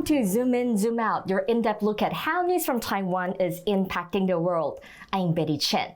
to Zoom In, Zoom Out, your in-depth look at how news from Taiwan is impacting the world. I'm Betty Chen.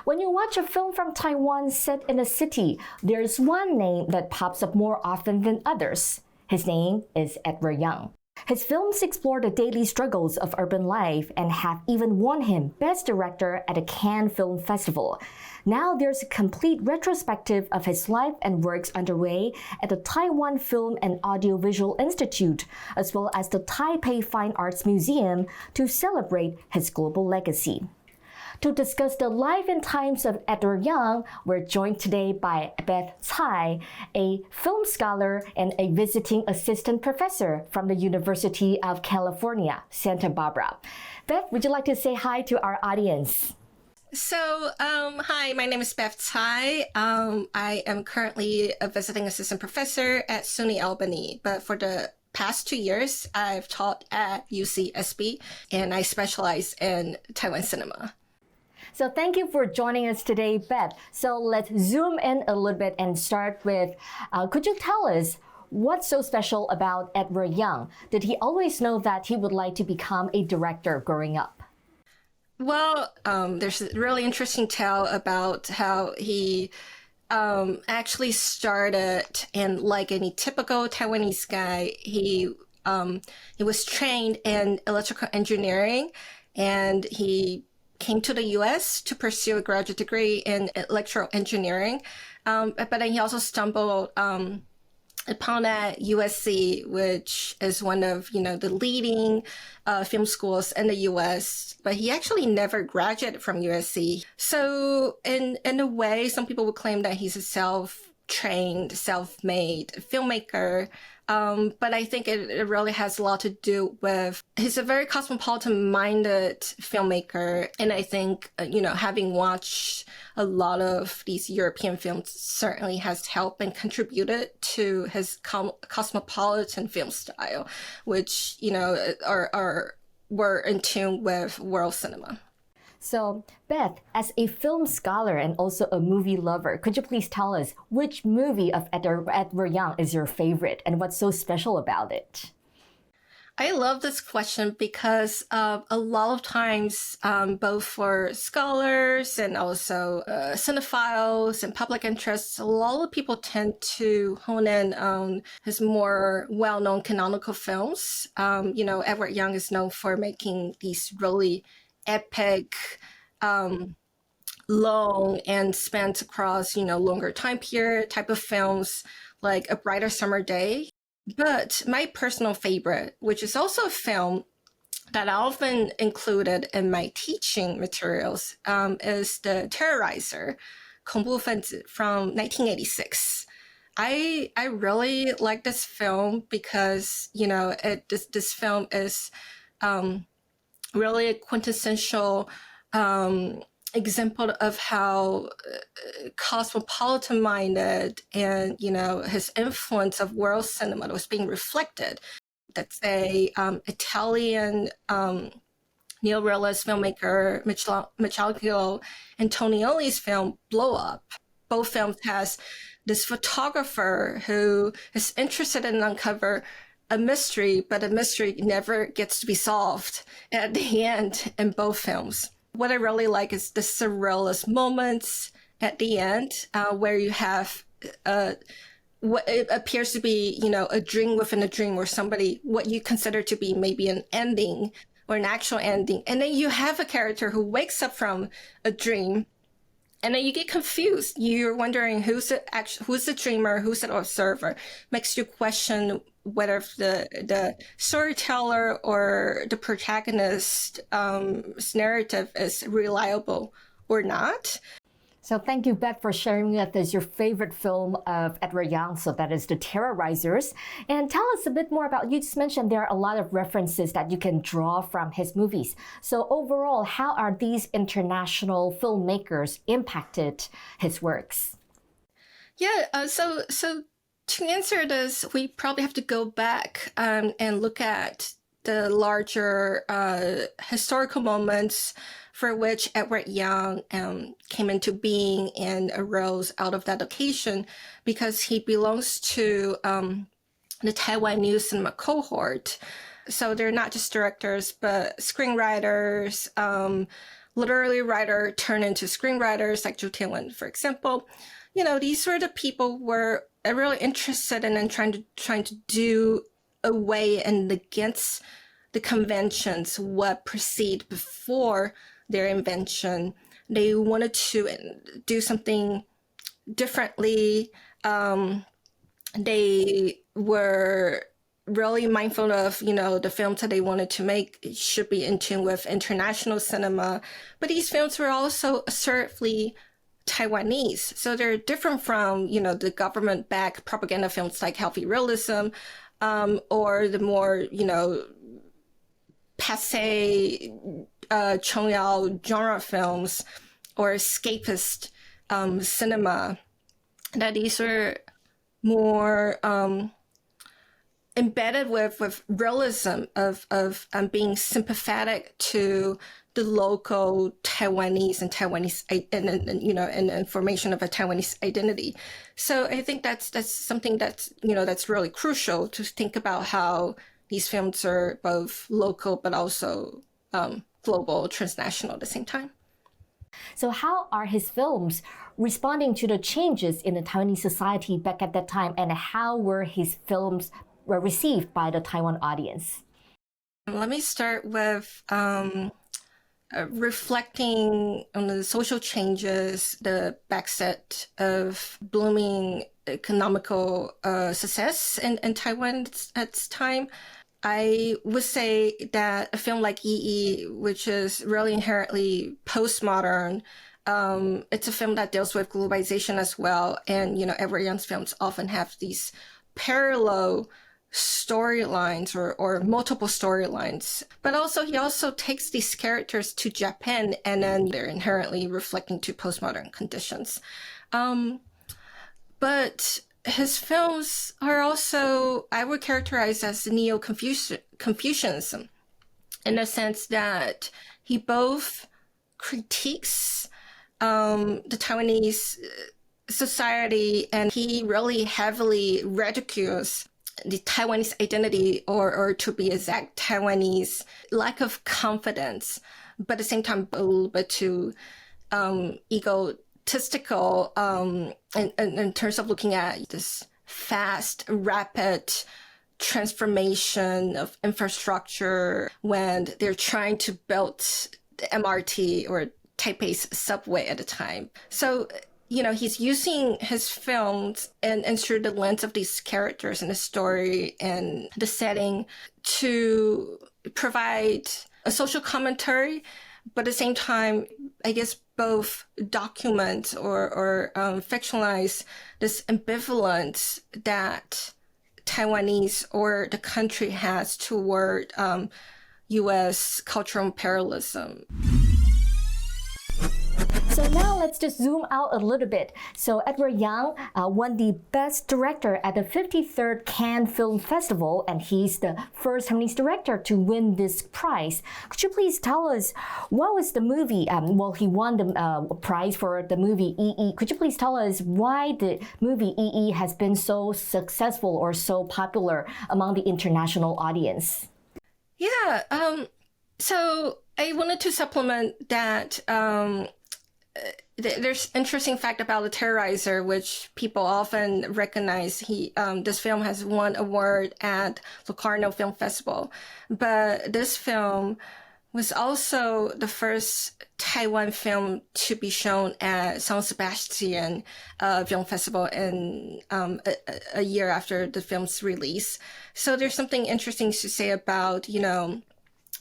When you watch a film from Taiwan set in a city, there's one name that pops up more often than others. His name is Edward Young. His films explore the daily struggles of urban life and have even won him Best Director at the Cannes Film Festival. Now there's a complete retrospective of his life and works underway at the Taiwan Film and Audiovisual Institute, as well as the Taipei Fine Arts Museum, to celebrate his global legacy. To discuss the life and times of Edward Young, we're joined today by Beth Tsai, a film scholar and a visiting assistant professor from the University of California, Santa Barbara. Beth, would you like to say hi to our audience? So, hi, my name is Beth Tsai. I am currently a visiting assistant professor at SUNY Albany, but for the past 2 years, I've taught at UCSB, and I specialize in Taiwan cinema. So thank you for joining us today, Beth. So let's zoom in a little bit and start with, could you tell us what's so special about Edward Young? Did he always know that he would like to become a director growing up? Well, there's a really interesting tale about how he actually started, and like any typical Taiwanese guy, he was trained in electrical engineering, and he came to the U.S. to pursue a graduate degree in electrical engineering. But then he also stumbled upon at USC, which is one of, the leading film schools in the U.S., but he actually never graduated from USC. So in a way, some people would claim that he's a self-trained, self-made filmmaker. But I think it really has a lot to do with, he's a very cosmopolitan-minded filmmaker. And I think, having watched a lot of these European films certainly has helped and contributed to his cosmopolitan film style, which, were in tune with world cinema. So, Beth, as a film scholar and also a movie lover, could you please tell us which movie of Edward Young is your favorite and what's so special about it? I love this question because a lot of times, both for scholars and also cinephiles and public interests, a lot of people tend to hone in on his more well-known canonical films. Edward Young is known for making these really epic, long and spans across, longer time period type of films like A Brighter Summer Day. But my personal favorite, which is also a film that I often included in my teaching materials, is The Terrorizer, 恐怖分子 from 1986. I really like this film because, this film is really a quintessential example of how cosmopolitan-minded and, his influence of world cinema was being reflected. That's a Italian neorealist filmmaker, Michelangelo Antonioni's film, Blow Up. Both films has this photographer who is interested in uncover a mystery, but a mystery never gets to be solved at the end in both films. What I really like is the surrealist moments at the end, where you have what it appears to be, a dream within a dream, or what you consider to be maybe an ending or an actual ending. And then you have a character who wakes up from a dream, and then you get confused. You're wondering who's the dreamer, who's the observer. Makes you question whether the storyteller or the protagonist's narrative is reliable or not. So thank you, Beth, for sharing with us your favorite film of Edward Young. So that is The Terrorizers. And tell us a bit more about, you just mentioned there are a lot of references that you can draw from his movies. So overall, how are these international filmmakers impacted his works? Yeah, so to answer this, we probably have to go back and look at the larger historical moments for which Edward Young came into being and arose out of that occasion, because he belongs to the Taiwan New Cinema cohort, So they're not just directors, but screenwriters, literary writer turned into screenwriters, like Zhu Tianwen, for example. These sort of people were really interested in and trying to do away and against the conventions, what preceded before their invention. They wanted to do something differently. They were really mindful of, the films that they wanted to make should be in tune with international cinema. But these films were also assertively Taiwanese. So they're different from, the government-backed propaganda films like Healthy Realism, or the more, passe, Chongyao genre films or escapist cinema. That these are more embedded with realism of being sympathetic to the local Taiwanese and Taiwanese and formation of a Taiwanese identity. So I think that's something that's that's really crucial to think about how these films are both local but also global, transnational at the same time. So how are his films responding to the changes in the Taiwanese society back at that time, and how were his films received by the Taiwan audience? Let me start with reflecting on the social changes, the backset of blooming economical success in Taiwan at this time. I would say that a film like Yi, which is really inherently postmodern, it's a film that deals with globalization as well. And, Edward Young's films often have these parallel storylines or multiple storylines. But also, he also takes these characters to Japan, and then they're inherently reflecting to postmodern conditions. But his films are also, I would characterize as neo-Confucianism, in the sense that he both critiques the Taiwanese society, and he really heavily ridicules the Taiwanese identity, or to be exact, Taiwanese lack of confidence, but at the same time a little bit too egotistical in terms of looking at this fast, rapid transformation of infrastructure when they're trying to build the MRT or Taipei's subway at the time. So, he's using his films and through the lens of these characters and the story and the setting to provide a social commentary, but at the same time, I guess, both document or fictionalize this ambivalence that Taiwanese or the country has toward U.S. cultural imperialism. So now let's just zoom out a little bit. So Edward Yang won the Best Director at the 53rd Cannes Film Festival, and he's the first Taiwanese director to win this prize. Could you please tell us what was the movie? He won the prize for the movie Yi. Could you please tell us why the movie Yi has been so successful or so popular among the international audience? Yeah, so I wanted to supplement that. There's interesting fact about The Terrorizer, which people often recognize. This film has won award at Locarno Film Festival, but this film was also the first Taiwan film to be shown at San Sebastian Film Festival in a year after the film's release. So there's something interesting to say about,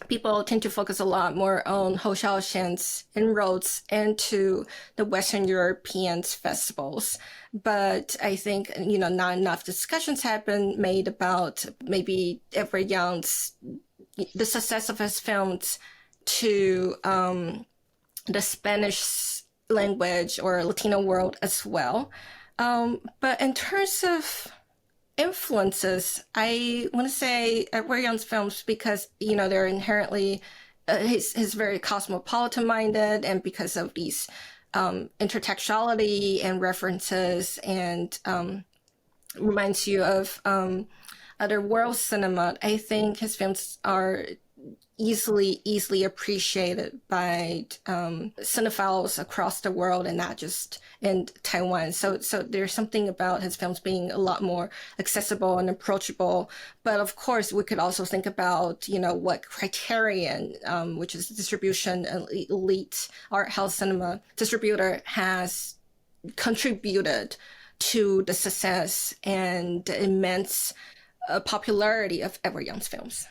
people tend to focus a lot more on Hou Xiaoxian's inroads into the Western European festivals. But I think, not enough discussions have been made about maybe Edward Young's, the success of his films to the Spanish language or Latino world as well. But in terms of influences, I want to say Edward Young's films, because they're inherently he's very cosmopolitan minded, and because of these intertextuality and references, and reminds you of other world cinema, I think his films are easily appreciated by cinephiles across the world and not just in Taiwan. So there's something about his films being a lot more accessible and approachable. But of course, we could also think about, what Criterion, which is distribution and elite art house cinema distributor, has contributed to the success and the immense popularity of Edward Young's films.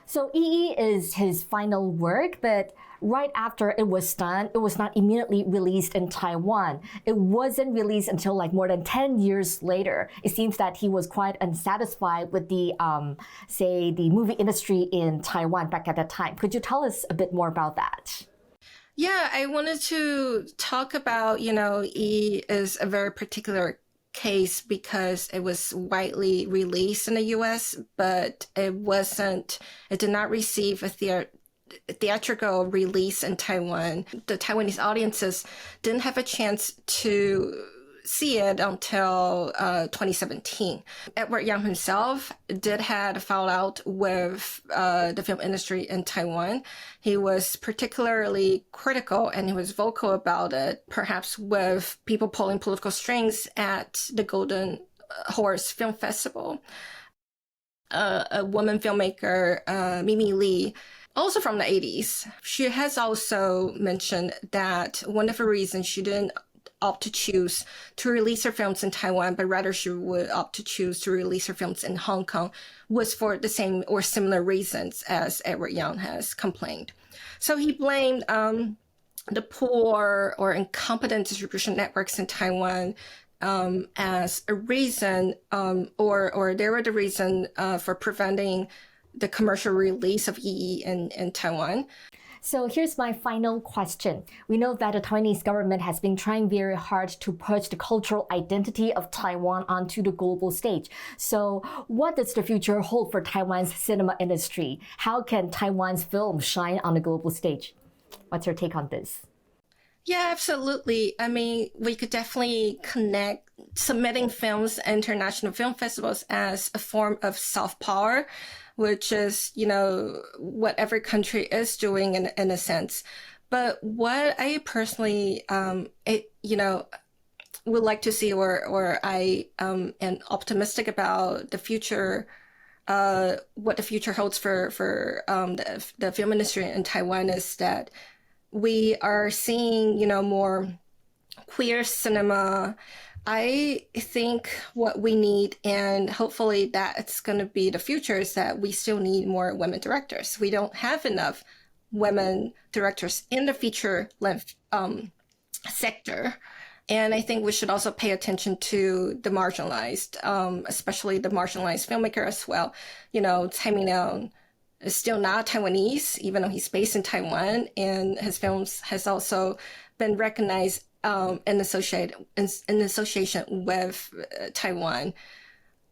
So Yi is his final work, but right after it was done, it was not immediately released in Taiwan. It wasn't released until like more than 10 years later. It seems that he was quite unsatisfied with the, the movie industry in Taiwan back at that time. Could you tell us a bit more about that? Yeah, I wanted to talk about, Yi is a very particular case because it was widely released in the US, but it did not receive a theatrical release in Taiwan. The Taiwanese audiences didn't have a chance to see it until 2017. Edward Young himself did had a fallout with the film industry in Taiwan. He was particularly critical and he was vocal about it, perhaps with people pulling political strings at the Golden Horse Film Festival. A woman filmmaker, Mimi Lee, also from the 80s, she has also mentioned that one of the reasons she didn't opt to choose to release her films in Taiwan, but rather she would opt to choose to release her films in Hong Kong, was for the same or similar reasons as Edward Young has complained. So he blamed the poor or incompetent distribution networks in Taiwan as a reason, or they were the reason for preventing the commercial release of Yi in Taiwan. So here's my final question. We know that the Taiwanese government has been trying very hard to push the cultural identity of Taiwan onto the global stage. So what does the future hold for Taiwan's cinema industry? How can Taiwan's films shine on the global stage? What's your take on this? Yeah, absolutely. I mean, we could definitely connect submitting films at international film festivals as a form of soft power, which is, what every country is doing in a sense. But what I personally, would like to see, or I am optimistic about the future, what the future holds for the film industry in Taiwan is that we are seeing, more queer cinema. I think what we need, and hopefully that's going to be the future, is that we still need more women directors. We don't have enough women directors in the feature length sector. And I think we should also pay attention to the marginalized, especially the marginalized filmmaker as well. Tsai Ming-liang is still not Taiwanese, even though he's based in Taiwan, and his films has also been recognized in association with Taiwan.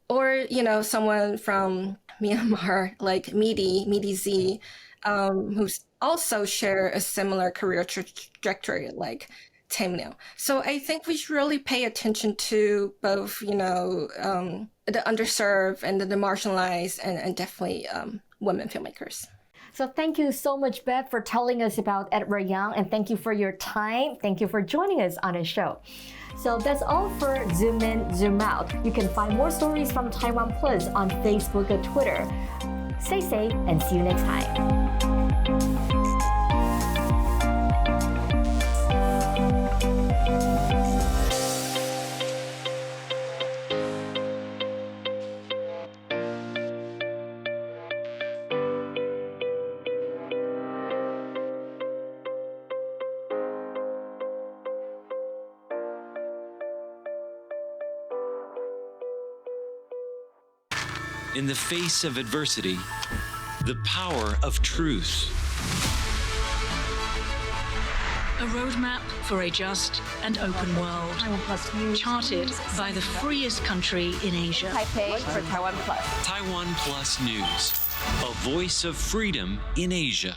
Or, someone from Myanmar like Midi Z, who's also share a similar career trajectory like Tsai Ming-liang. So I think we should really pay attention to both, the underserved and the marginalized, and definitely women filmmakers. So thank you so much, Beth, for telling us about Edward Young, and thank you for your time. Thank you for joining us on the show. So that's all for Zoom In, Zoom Out. You can find more stories from TaiwanPlus on Facebook and Twitter. Stay safe and see you next time. In the face of adversity, the power of truth. A roadmap for a just and open world, charted by the freest country in Asia. Taipei for TaiwanPlus. TaiwanPlus News, a voice of freedom in Asia.